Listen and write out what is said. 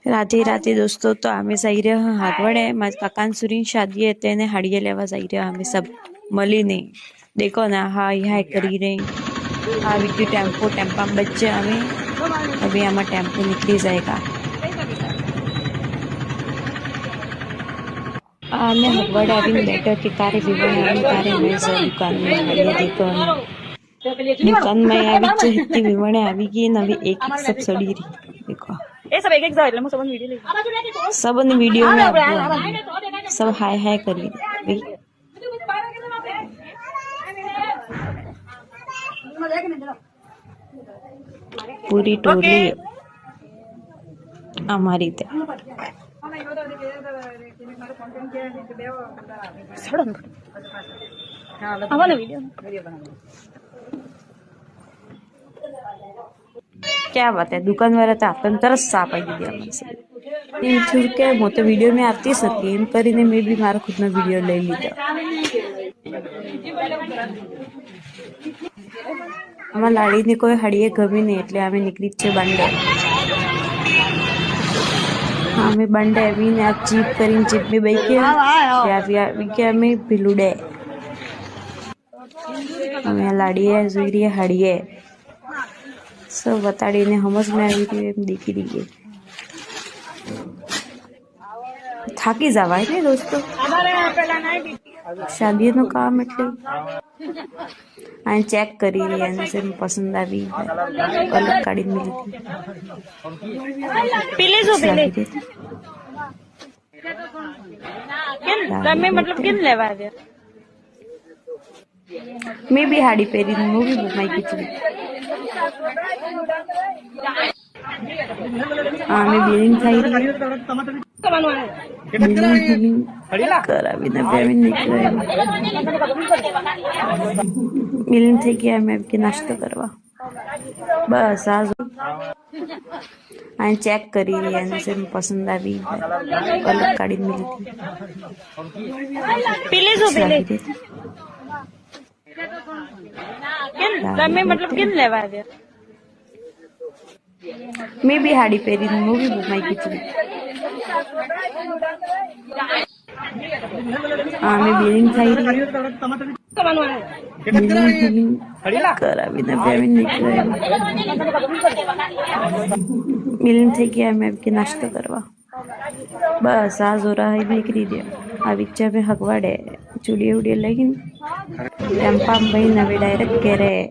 राधे राधे दोस्तों। तो आमे जाई रह्या हागवड़े मारा काकान सुरीन शादी है तेने हाड़िये लेवा जाई रह्या आमे सब मळीने। देखो ना हाय हाय करी रही आ विकी टेम्पो टेम्पा में बच्चे हमें अभी आमा टेम्पो निकली जाएगा। आने हगवड़े अभी बेटर के कार्य विवरण अभी कार्य में दुकान में हाड़िये देखो दुकान में अभी इतनी विवरणे अभी की नवी एक सब सड़ी रही देखो ए सब एक जाओ એટલે હું सबन वीडियो ले सबन वीडियो में आपको सब हाय हाय करी भाई पूरी टोली हमारी थे क्या बात है दुकान वाला तो अपन तरस साफ आई दिया हमसे के मोटे वीडियो में आती सके एम करीने मैं भी मारा खुद में वीडियो ले लीधा आमा लाड़ी ने कोई हड़िये गमी नहीं એટલે અમે નીકળી છે બંડે અમે બંડે આવીને આ જીપ કરીને જીપ में बैठे કે અમે ભીલુડે અમે લાડીએ જોઈ હડીએ सब बताड़ी ने समझ में आई थी देखी रही थाकी जावाय ने दोस्तों शादी नो काम એટલે आ चेक करी रही है से पसंद આવી अलग गाड़ी मिली थी पीले जो पीले किन તમે मतलब किन लेवा दे मैं भी हाड़ी पहरी मैं भी घुमाई की थी हाँ मैं बिलिंग खाई रही बिलिंग करा बिना पेमेंट नहीं कराया बिलिंग थी क्या मैं के नाश्ता करवा बस आज आ चेक करी रही है से पसंद આવી अलग गाड़ी मिली थी पीले जो पीले किन તમે मतलब किन लेवा दे मैं भी हाड़ी पहरी मैं भी घुमाई की थी हाँ मैं बिलिंग खाई रही बिलिंग करा बिना पेमेंट नहीं कराया बिलिंग थी क्या मैं के नाश्ता करवा बस आज हो रहा है निकली दे आ विचा में हगवाड़े चूड़िया उड़िया लगी टेम्पा में भाई नवे डायरेक्ट कह रहे